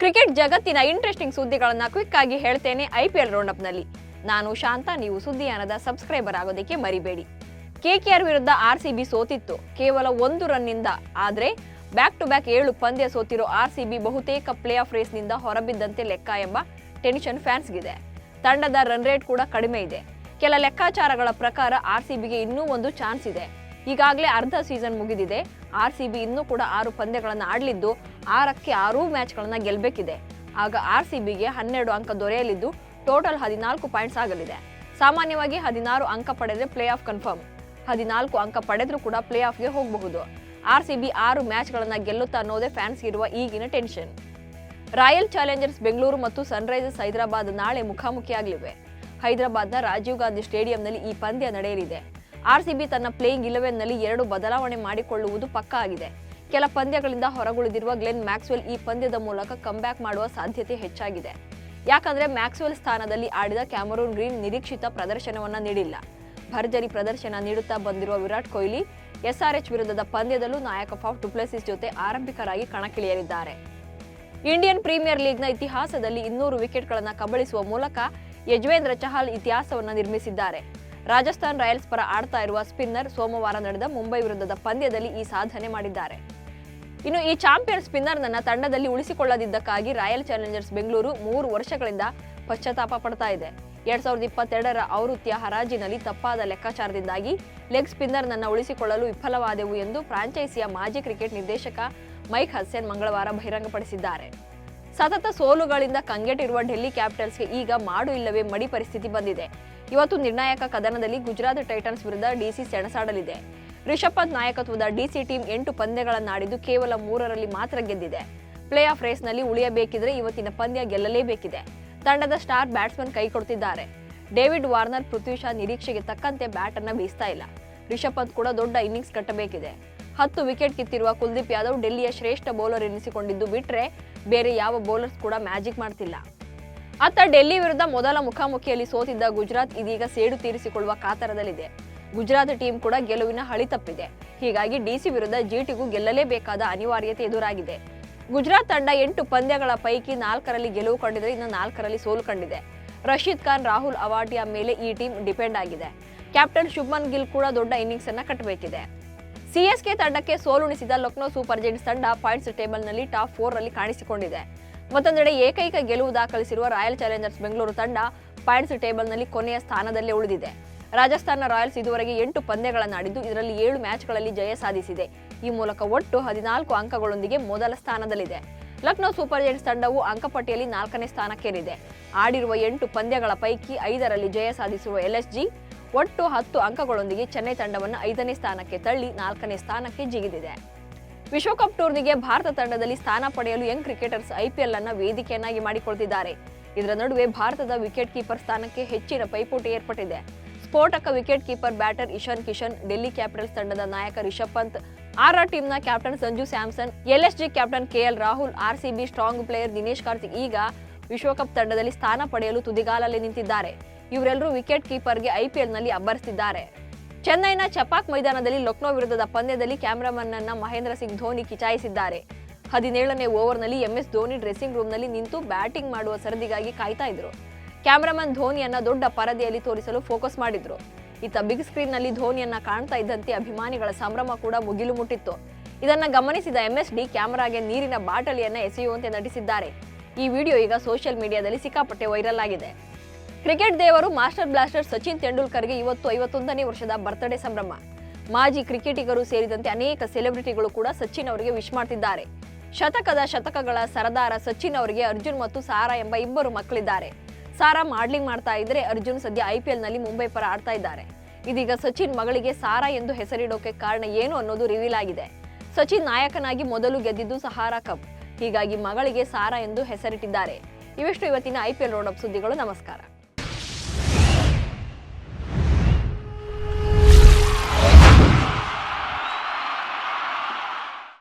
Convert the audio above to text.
Cricket ಜಗತ್ತಿನ interesting ಸುದ್ದಿಗಳನ್ನ quick ಆಗಿ ಹೇಳ್ತೇನೆ ಐಪಿಎಲ್ ರೌಂಡ್ ನಲ್ಲಿ. ನಾನು ಶಾಂತ, ನೀವು ಸುದ್ದಿಯಾನದ ಸಬ್ಸ್ಕ್ರೈಬರ್ ಆಗೋದಕ್ಕೆ ಮರಿಬೇಡಿ. ಕೆಕೆಆರ್ ವಿರುದ್ಧ ಆರ್ಸಿಬಿ ಸೋತಿತ್ತು ಕೇವಲ 1 ರನ್ನಿಂದ. ಆದ್ರೆ ಬ್ಯಾಕ್ ಟು ಬ್ಯಾಕ್ 7 ಪಂದ್ಯ ಸೋತಿರೋ ಆರ್ಸಿಬಿ ಬಹುತೇಕ ಪ್ಲೇ ಆಫ್ ರೇಸ್ ನಿಂದ ಹೊರಬಿದ್ದಂತೆ ಲೆಕ್ಕ ಎಂಬ ಟೆನ್ಷನ್ ಫ್ಯಾನ್ಸ್ಗಿದೆ. ತಂಡದ ರನ್ ರೇಟ್ ಕೂಡ ಕಡಿಮೆ ಇದೆ. ಕೆಲ ಲೆಕ್ಕಾಚಾರಗಳ ಪ್ರಕಾರ ಆರ್ಸಿಬಿಗೆ ಇನ್ನೂ ಒಂದು ಚಾನ್ಸ್ ಇದೆ. ಈಗಾಗಲೇ ಅರ್ಧ ಸೀಸನ್ ಮುಗಿದಿದೆ. ಆರ್ಸಿಬಿ ಇನ್ನೂ ಕೂಡ 6 ಪಂದ್ಯಗಳನ್ನು ಆಡಲಿದ್ದು 6ಕ್ಕೆ 6 ಮ್ಯಾಚ್ಗಳನ್ನು ಗೆಲ್ಲಬೇಕಿದೆ. ಆಗ ಆರ್ಸಿಬಿಗೆ 12 ಅಂಕ ದೊರೆಯಲಿದ್ದು ಟೋಟಲ್ 14 ಪಾಯಿಂಟ್ಸ್ ಆಗಲಿದೆ. ಸಾಮಾನ್ಯವಾಗಿ 16 ಅಂಕ ಪಡೆದರೆ ಪ್ಲೇ ಆಫ್ ಕನ್ಫರ್ಮ್. 14 ಅಂಕ ಪಡೆದರೂ ಕೂಡ ಪ್ಲೇ ಆಫ್ಗೆ ಹೋಗಬಹುದು. ಆರ್ಸಿಬಿ 6 ಮ್ಯಾಚ್ಗಳನ್ನು ಗೆಲ್ಲುತ್ತಾ ಅನ್ನೋದೇ ಫ್ಯಾನ್ಸ್ ಇರುವ ಈಗಿನ ಟೆನ್ಷನ್. ರಾಯಲ್ ಚಾಲೆಂಜರ್ಸ್ ಬೆಂಗಳೂರು ಮತ್ತು ಸನ್ರೈಸರ್ಸ್ ಹೈದರಾಬಾದ್ ನಾಳೆ ಮುಖಾಮುಖಿಯಾಗಲಿವೆ. ಹೈದರಾಬಾದ್ನ ರಾಜೀವ್ ಗಾಂಧಿ ಸ್ಟೇಡಿಯಂನಲ್ಲಿ ಈ ಪಂದ್ಯ ನಡೆಯಲಿದೆ. ಆರ್ಸಿಬಿ ತನ್ನ ಪ್ಲೇಯಿಂಗ್ 11ನಲ್ಲಿ 2 ಬದಲಾವಣೆ ಮಾಡಿಕೊಳ್ಳುವುದು ಪಕ್ಕಾ ಆಗಿದೆ. ಕೆಲ ಪಂದ್ಯಗಳಿಂದ ಹೊರಗುಳಿದಿರುವ ಗ್ಲೆನ್ ಮ್ಯಾಕ್ಸ್ವೆಲ್ ಈ ಪಂದ್ಯದ ಮೂಲಕ ಕಮ್ಬ್ಯಾಕ್ ಮಾಡುವ ಸಾಧ್ಯತೆ ಹೆಚ್ಚಾಗಿದೆ. ಯಾಕಂದ್ರೆ ಮ್ಯಾಕ್ಸ್ವೆಲ್ ಸ್ಥಾನದಲ್ಲಿ ಆಡಿದ ಕ್ಯಾಮರೂನ್ ಗ್ರೀನ್ ನಿರೀಕ್ಷಿತ ಪ್ರದರ್ಶನವನ್ನ ನೀಡಿಲ್ಲ. ಭರ್ಜರಿ ಪ್ರದರ್ಶನ ನೀಡುತ್ತಾ ಬಂದಿರುವ ವಿರಾಟ್ ಕೊಹ್ಲಿ ಎಸ್ಆರ್ಎಚ್ ವಿರುದ್ಧದ ಪಂದ್ಯದಲ್ಲೂ ನಾಯಕ ಫಾಫ್ ಡು ಪ್ಲೆಸಿಸ್ ಜೊತೆ ಆರಂಭಿಕರಾಗಿ ಕಣಕ್ಕಿಳಿಯಲಿದ್ದಾರೆ. ಇಂಡಿಯನ್ ಪ್ರೀಮಿಯರ್ ಲೀಗ್ನ ಇತಿಹಾಸದಲ್ಲಿ 200 ವಿಕೆಟ್ಗಳನ್ನು ಕಬಳಿಸುವ ಮೂಲಕ ಯಜ್ವೇಂದ್ರ ಚಹಲ್ ಇತಿಹಾಸವನ್ನು ನಿರ್ಮಿಸಿದ್ದಾರೆ. ರಾಜಸ್ಥಾನ್ ರಾಯಲ್ಸ್ ಪರ ಆಡ್ತಾ ಇರುವ ಸ್ಪಿನ್ನರ್ ಸೋಮವಾರ ನಡೆದ ಮುಂಬೈ ವಿರುದ್ಧದ ಪಂದ್ಯದಲ್ಲಿ ಈ ಸಾಧನೆ ಮಾಡಿದ್ದಾರೆ. ಇನ್ನು ಈ ಚಾಂಪಿಯನ್ ಸ್ಪಿನ್ನರ್ ನನ್ನ ತಂಡದಲ್ಲಿ ಉಳಿಸಿಕೊಳ್ಳದಿದ್ದಕ್ಕಾಗಿ ರಾಯಲ್ ಚಾಲೆಂಜರ್ಸ್ ಬೆಂಗಳೂರು 3 ವರ್ಷಗಳಿಂದ ಪಶ್ಚಾತ್ತಾಪ ಪಡ್ತಾ ಇದೆ. 2022ರ ಆವೃತ್ತಿಯ ಹರಾಜಿನಲ್ಲಿ ತಪ್ಪಾದ ಲೆಕ್ಕಾಚಾರದಿಂದಾಗಿ ಲೆಗ್ ಸ್ಪಿನ್ನರ್ ನನ್ನ ಉಳಿಸಿಕೊಳ್ಳಲು ವಿಫಲವಾದೆವು ಎಂದು ಫ್ರಾಂಚೈಸಿಯ ಮಾಜಿ ಕ್ರಿಕೆಟ್ ನಿರ್ದೇಶಕ ಮೈಕ್ ಹಸ್ಸನ್ ಮಂಗಳವಾರ ಬಹಿರಂಗಪಡಿಸಿದ್ದಾರೆ. ಸತತ ಸೋಲುಗಳಿಂದ ಕಂಗೆಟ್ಟಿರುವ ಡೆಲ್ಲಿ ಕ್ಯಾಪಿಟಲ್ಸ್ಗೆ ಈಗ ಮಾಡು ಇಲ್ಲವೇ ಮಡಿ ಪರಿಸ್ಥಿತಿ ಬಂದಿದೆ. ಇವತ್ತು ನಿರ್ಣಾಯಕ ಕದನದಲ್ಲಿ ಗುಜರಾತ್ ಟೈಟನ್ಸ್ ವಿರುದ್ಧ ಡಿಸಿ ಸೆಣಸಾಡಲಿದೆ. ರಿಷಬ್ ಪಂತ್ ನಾಯಕತ್ವದ ಡಿಸಿ ಟೀಮ್ 8 ಪಂದ್ಯಗಳನ್ನಾಡಿದ್ದು ಕೇವಲ 3ರಲ್ಲಿ ಮಾತ್ರ ಗೆದ್ದಿದೆ. ಪ್ಲೇ ಆಫ್ ರೇಸ್ನಲ್ಲಿ ಉಳಿಯಬೇಕಿದ್ರೆ ಇವತ್ತಿನ ಪಂದ್ಯ ಗೆಲ್ಲಲೇಬೇಕಿದೆ. ತಂಡದ ಸ್ಟಾರ್ ಬ್ಯಾಟ್ಸ್ಮನ್ ಕೈ ಕೊಡ್ತಿದ್ದಾರೆ. ಡೇವಿಡ್ ವಾರ್ನರ್, ಪೃಥ್ವಿ ಶಾ ನಿರೀಕ್ಷೆಗೆ ತಕ್ಕಂತೆ ಬ್ಯಾಟ್ ಅನ್ನ ಬೀಸ್ತಾ ಇಲ್ಲ. ರಿಷಬ್ ಪಂತ್ ಕೂಡ ದೊಡ್ಡ ಇನ್ನಿಂಗ್ಸ್ ಕಟ್ಟಬೇಕಿದೆ. 10 ವಿಕೆಟ್ ಕಿತ್ತಿರುವ ಕುಲ್ದೀಪ್ ಯಾದವ್ ಡೆಲ್ಲಿಯ ಶ್ರೇಷ್ಠ ಬೌಲರ್ ಎನಿಸಿಕೊಂಡಿದ್ದು ಬಿಟ್ರೆ ಬೇರೆ ಯಾವ ಬೌಲರ್ಸ್ ಕೂಡ ಮ್ಯಾಜಿಕ್ ಮಾಡ್ತಿಲ್ಲ. ಅತ್ತ ಡೆಲ್ಲಿ ವಿರುದ್ಧ ಮೊದಲ ಮುಖಾಮುಖಿಯಲ್ಲಿ ಸೋತಿದ್ದ ಗುಜರಾತ್ ಇದೀಗ ಸೇಡು ತೀರಿಸಿಕೊಳ್ಳುವ ಕಾತರದಲ್ಲಿದೆ. ಗುಜರಾತ್ ಟೀಮ್ ಕೂಡ ಗೆಲುವಿನ ಹಳಿ ತಪ್ಪಿದೆ. ಹೀಗಾಗಿ ಡಿಸಿ ವಿರುದ್ಧ ಜಿಟಿಗೂ ಗೆಲ್ಲಲೇಬೇಕಾದ ಅನಿವಾರ್ಯತೆ ಎದುರಾಗಿದೆ. ಗುಜರಾತ್ ತಂಡ 8 ಪಂದ್ಯಗಳ ಪೈಕಿ 4ರಲ್ಲಿ ಗೆಲುವು ಕಂಡಿದ್ರೆ ಇನ್ನು 4ರಲ್ಲಿ ಸೋಲು ಕಂಡಿದೆ. ರಶೀದ್ ಖಾನ್, ರಾಹುಲ್ ಅವಾಟಿಯಾ ಮೇಲೆ ಈ ಟೀಮ್ ಡಿಪೆಂಡ್ ಆಗಿದೆ. ಕ್ಯಾಪ್ಟನ್ ಶುಭ್ಮನ್ ಗಿಲ್ ಕೂಡ ದೊಡ್ಡ ಇನ್ನಿಂಗ್ಸ್ ಅನ್ನ ಕಟ್ಟಬೇಕಿದೆ. ಸಿಎಸ್ಕೆ ತಂಡಕ್ಕೆ ಸೋಲುಣಿಸಿದ ಲಕ್ನೋ ಸೂಪರ್ ಜೈಂಟ್ಸ್ ತಂಡ ಪಾಯಿಂಟ್ಸ್ ಟೇಬಲ್ನಲ್ಲಿ ಟಾಪ್ 4ರಲ್ಲಿ ಕಾಣಿಸಿಕೊಂಡಿದೆ. ಮತ್ತೊಂದೆಡೆ ಏಕೈಕ ಗೆಲುವು ದಾಖಲಿಸಿರುವ ರಾಯಲ್ ಚಾಲೆಂಜರ್ಸ್ ಬೆಂಗಳೂರು ತಂಡ ಪಾಯಿಂಟ್ಸ್ ಟೇಬಲ್ನಲ್ಲಿ ಕೊನೆಯ ಸ್ಥಾನದಲ್ಲೇ ಉಳಿದಿದೆ. ರಾಜಸ್ಥಾನ ರಾಯಲ್ಸ್ ಇದುವರೆಗೆ 8 ಪಂದ್ಯಗಳನ್ನಾಡಿದ್ದು ಇದರಲ್ಲಿ 7 ಮ್ಯಾಚ್ಗಳಲ್ಲಿ ಜಯ ಸಾಧಿಸಿದೆ. ಈ ಮೂಲಕ ಒಟ್ಟು 14 ಅಂಕಗಳೊಂದಿಗೆ ಮೊದಲ ಸ್ಥಾನದಲ್ಲಿದೆ. ಲಕ್ನೋ ಸೂಪರ್ ಜೈಂಟ್ಸ್ ತಂಡವು ಅಂಕಪಟ್ಟಿಯಲ್ಲಿ 4ನೇ ಸ್ಥಾನಕ್ಕೇರಿದೆ. ಆಡಿರುವ 8 ಪಂದ್ಯಗಳ ಪೈಕಿ 5ರಲ್ಲಿ ಜಯ ಸಾಧಿಸಿರುವ ಎಲ್ಎಸ್ಜಿ ಒಟ್ಟು 10 ಅಂಕಗಳೊಂದಿಗೆ ಚೆನ್ನೈ ತಂಡವನ್ನು 5ನೇ ಸ್ಥಾನಕ್ಕೆ ತಳ್ಳಿ 4ನೇ ಸ್ಥಾನಕ್ಕೆ ಜಿಗಿದಿದೆ. ವಿಶ್ವಕಪ್ ಟೂರ್ನಿಗೆ ಭಾರತ ತಂಡದಲ್ಲಿ ಸ್ಥಾನ ಪಡೆಯಲು ಯಂಗ್ ಕ್ರಿಕೆಟರ್ಸ್ ಐಪಿಎಲ್ ಅನ್ನ ವೇದಿಕೆಯನ್ನಾಗಿ ಮಾಡಿಕೊಳ್ತಿದ್ದಾರೆ. ಇದರ ನಡುವೆ ಭಾರತದ ವಿಕೆಟ್ ಕೀಪರ್ ಸ್ಥಾನಕ್ಕೆ ಹೆಚ್ಚಿನ ಪೈಪೋಟಿ ಏರ್ಪಟ್ಟಿದೆ. ಸ್ಫೋಟಕ wicket keeper batter Ishan Kishan, Delhi Capitals ತಂಡದ ನಾಯಕ ರಿಷಬ್ ಪಂತ್, ಆರ್ಆರ್ ಟೀಮ್ನ captain Sanju Samson, LSG captain KL Rahul, RCB strong player Dinesh Karthik ಈಗ ವಿಶ್ವಕಪ್ ತಂಡದಲ್ಲಿ ಸ್ಥಾನ ಪಡೆಯಲು ತುದಿಗಾಲಲ್ಲಿ ನಿಂತಿದ್ದಾರೆ. ಇವರೆಲ್ಲರೂ ವಿಕೆಟ್ ಕೀಪರ್ಗೆ ಐಪಿಎಲ್ನಲ್ಲಿ ಅಬ್ಬರಿಸಿದ್ದಾರೆ. ಚೆನ್ನೈನ ಚಪಾಕ್ ಮೈದಾನದಲ್ಲಿ ಲಕ್ನೋ ವಿರುದ್ಧದ ಪಂದ್ಯದಲ್ಲಿ ಕ್ಯಾಮರಾಮನ್ ಅನ್ನ ಮಹೇಂದ್ರ ಸಿಂಗ್ ಧೋನಿ ಕಿಚಾಯಿಸಿದ್ದಾರೆ. 17ನೇ ಓವರ್ನಲ್ಲಿ ಎಂಎಸ್ ಧೋನಿ ಡ್ರೆಸ್ಸಿಂಗ್ ರೂಮ್ನಲ್ಲಿ ನಿಂತು ಬ್ಯಾಟಿಂಗ್ ಮಾಡುವ ಸರದಿಗಾಗಿ ಕಾಯ್ತಾ ಇದ್ರು. ಕ್ಯಾಮರಾಮನ್ ಧೋನಿಯನ್ನ ದೊಡ್ಡ ಪರದೆಯಲ್ಲಿ ತೋರಿಸಲು ಫೋಕಸ್ ಮಾಡಿದ್ರು. ಇತ್ತ ಬಿಗ್ ಸ್ಕ್ರೀನ್ ನಲ್ಲಿ ಧೋನಿಯನ್ನ ಕಾಣ್ತಾ ಇದ್ದಂತೆ ಅಭಿಮಾನಿಗಳ ಸಂಭ್ರಮ ಕೂಡ ಮುಗಿಲು ಮುಟ್ಟಿತ್ತು. ಇದನ್ನ ಗಮನಿಸಿದ ಎಂಎಸ್ಡಿ ಕ್ಯಾಮರಾಗೆ ನೀರಿನ ಬಾಟಲಿಯನ್ನ ಎಸೆಯುವಂತೆ ನಟಿಸಿದ್ದಾರೆ. ಈ ವಿಡಿಯೋ ಈಗ ಸೋಷಿಯಲ್ ಮೀಡಿಯಾದಲ್ಲಿ ಸಿಕ್ಕಾಪಟ್ಟೆ ವೈರಲ್ ಆಗಿದೆ. ಕ್ರಿಕೆಟ್ ದೇವರು ಮಾಸ್ಟರ್ ಬ್ಲಾಸ್ಟರ್ ಸಚಿನ್ ತೆಂಡೂಲ್ಕರ್ಗೆ ಇವತ್ತು 51ನೇ ವರ್ಷದ ಬರ್ತ್ಡೇ ಸಂಭ್ರಮ. ಮಾಜಿ ಕ್ರಿಕೆಟಿಗರು ಸೇರಿದಂತೆ ಅನೇಕ ಸೆಲೆಬ್ರಿಟಿಗಳು ಕೂಡ ಸಚಿನ್ ಅವರಿಗೆ ವಿಶ್ ಮಾಡ್ತಿದ್ದಾರೆ. ಶತಕಗಳ ಸರದಾರ ಸಚಿನ್ ಅವರಿಗೆ ಅರ್ಜುನ್ ಮತ್ತು ಸಾರಾ ಎಂಬ 2 ಮಕ್ಕಳಿದ್ದಾರೆ. ಸಾರಾ ಮಾಡ್ಲಿಂಗ್ ಮಾಡ್ತಾ ಇದ್ರೆ ಅರ್ಜುನ್ ಸದ್ಯ ಐಪಿಎಲ್ ನಲ್ಲಿ ಮುಂಬೈ ಪರ ಆಡ್ತಾ ಇದ್ದಾರೆ. ಇದೀಗ ಸಚಿನ್ ಮಗಳಿಗೆ ಸಾರಾ ಎಂದು ಹೆಸರಿಡೋಕೆ ಕಾರಣ ಏನು ಅನ್ನೋದು ರಿವೀಲ್ ಆಗಿದೆ. ಸಚಿನ್ ನಾಯಕನಾಗಿ ಮೊದಲು ಗೆದ್ದಿದ್ದು ಸಹಾರಾ ಕಪ್. ಹೀಗಾಗಿ ಮಗಳಿಗೆ ಸಾರಾ ಎಂದು ಹೆಸರಿಟ್ಟಿದ್ದಾರೆ. ಇವಿಷ್ಟು ಇವತ್ತಿನ ಐಪಿಎಲ್ ರೌಂಡ್ ಅಪ್ ಸುದ್ದಿಗಳು. ನಮಸ್ಕಾರ.